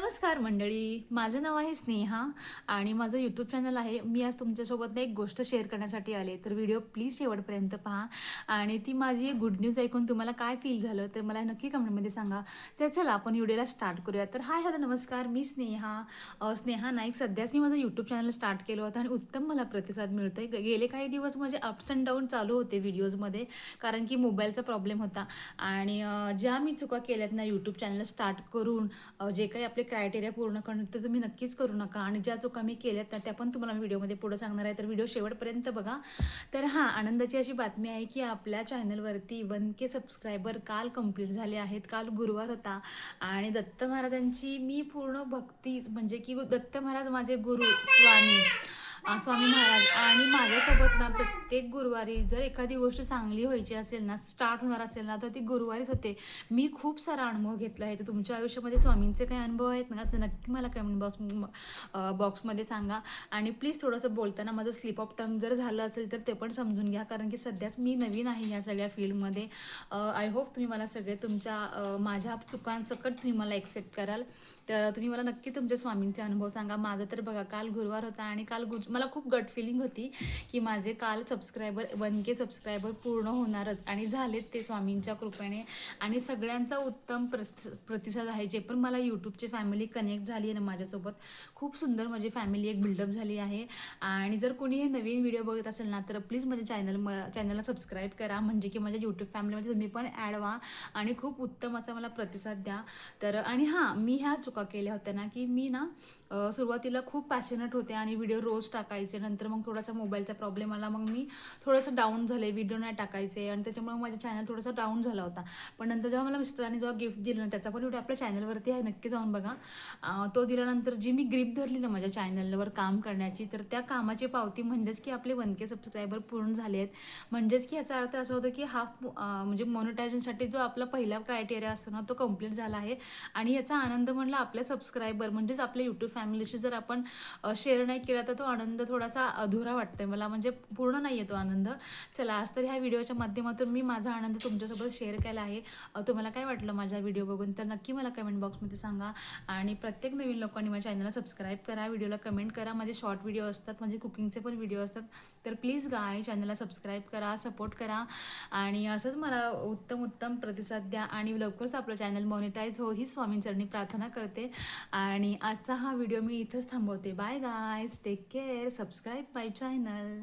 नमस्कार मंडळी, माझं नाव आहे स्नेहा आणि माझं यूट्यूब चॅनल आहे. मी आज तुमच्यासोबत एक गोष्ट शेअर करण्यासाठी आले, तर व्हिडिओ प्लीज शेवटपर्यंत पहा. आणि ती माझी गुड न्यूज ऐकून तुम्हाला काय फील झालं तर मला नक्की कमेंटमध्ये सांगा. तर चला आपण व्हिडिओला स्टार्ट करूया. तर हाय हॅलो नमस्कार, मी स्नेहा नाईक. सध्याच मी माझं यूट्यूब चॅनल स्टार्ट केलं होतं आणि उत्तम मला प्रतिसाद मिळतोय. गेले काही दिवस म्हणजे अप्स अँड डाऊन चालू होते व्हिडिओजमध्ये, कारण की मोबाईलचा प्रॉब्लेम होता. आणि ज्या मी चुका केल्यात ना यूट्यूब चॅनल स्टार्ट करून, जे काही आपले क्रायटेरिया पूर्ण करणं तर तुम्ही नक्कीच करू नका. आणि ज्या चुका मी केल्यात ना त्या पण तुम्हाला मी व्हिडिओमध्ये पुढे सांगणार आहे, तर व्हिडिओ शेवटपर्यंत बघा. तर हां, आनंदाची अशी बातमी आहे की आपल्या चॅनलवरती 1K सबस्क्रायबर काल कंप्लीट झाले आहेत. काल गुरुवार होता आणि दत्त महाराजांची मी पूर्ण भक्ती, म्हणजे की दत्त महाराज माझे गुरु स्वामी महाराज, आणि माझ्यासोबत ना प्रत्येक गुरुवारी जर एखादी गोष्ट चांगली व्हायची असेल ना, स्टार्ट होणार असेल ना, तर ती गुरुवारीच होते. मी खूप सारा अनुभव घेतला आहे. तर तुमच्या आयुष्यामध्ये स्वामींचे काही अनुभव आहेत ना, तर नक्की मला कमेंट बॉक्समध्ये सांगा. आणि प्लीज थोडंसं बोलताना माझं स्लिप ऑफ टंग जर झालं असेल तर ते पण समजून घ्या, कारण की सध्याच मी नवीन आहे या सगळ्या फील्डमध्ये. आय होप तुम्ही मला सगळे तुमच्या माझ्या चुकांसकट तुम्ही मला एक्सेप्ट कराल. तर तुम्ही मला नक्की तुमच्या स्वामींचे अनुभव सांगा. माझं तर बघा, काल गुरुवार होता आणि काल मला खूप गट फिलिंग होती की माझे काल 1K सबस्क्रायबर पूर्ण होणारच, आणि झालेत ते स्वामींच्या कृपेने. आणि सगळ्यांचा उत्तम प्रतिसाद आहे. जे पण मला यूट्यूबची फॅमिली कनेक्ट झाली आहे ना माझ्यासोबत, खूप सुंदर माझी फॅमिली एक बिल्डअप झाली आहे. आणि जर कोणी हे नवीन व्हिडिओ बघत असेल ना, तर प्लीज माझ्या चॅनलला सबस्क्राईब करा, म्हणजे की माझ्या यूट्यूब फॅमिलीमध्ये तुम्ही पण ॲड व्हा आणि खूप उत्तम असा मला प्रतिसाद द्या. तर आणि हां, मी ह्या चुका केल्या होत्या ना, की मी ना सुरुवातीला खूप पॅशनेट होते आणि व्हिडिओ रोज टाकायचे. नंतर मग थोडासा मोबाईलचा प्रॉब्लेम आला, मग मी थोडंसं डाऊन झाले, व्हिडिओ नाही टाकायचे आणि त्याच्यामुळे माझा चॅनल थोडासा डाऊन झाला होता. पण नंतर जेव्हा मला मिस्टरांनी जेव्हा गिफ्ट दिलं ना, त्याचा पण व्हिडिओ आपल्या चॅनलवरती आहे, नक्की जाऊन बघा. तो दिल्यानंतर जी मी ग्रीप धरली ना माझ्या चॅनलवर काम करण्याची, तर त्या कामाची पावती म्हणजेच की आपले 1K सबस्क्रायबर पूर्ण झाले आहेत. म्हणजेच की याचा अर्थ असा होता की म्हणजे मॉनिटायझेशनसाठी जो आपला पहिला क्रायटेरिया असतो ना, तो कंप्लीट झाला आहे. आणि याचा आनंद म्हणला आपल्या सबस्क्रायबर म्हणजेच आपल्या यूट्यूब फॅमिलीशी जर आपण शेअर नाही केला तर तो आनंद थोडासा अधुरा वाटतोय मला, म्हणजे पूर्ण नाही आहे तो आनंद. चला, आज तर ह्या व्हिडिओच्या माध्यमातून मी माझा आनंद तुमच्यासोबत शेअर केला आहे. तुम्हाला काय वाटलं माझा व्हिडिओ बघून तर नक्की मला कमेंट बॉक्समध्ये सांगा. आणि प्रत्येक नवीन लोकांनी माझ्या चॅनलला सबस्क्राईब करा, व्हिडिओला कमेंट करा. माझे शॉर्ट व्हिडिओ असतात, म्हणजे कुकिंगचे पण व्हिडिओ असतात. तर प्लीज गाय चॅनलला सबस्क्राईब करा, सपोर्ट करा आणि असंच मला उत्तम प्रतिसाद द्या आणि लवकरच आपलं चॅनल मॉनिटाईज हो ही स्वामींचरणी प्रार्थना करते. आणि आजचा हा व्हिडिओ मी इथंच थांबवते. Bye guys, take care, subscribe my channel.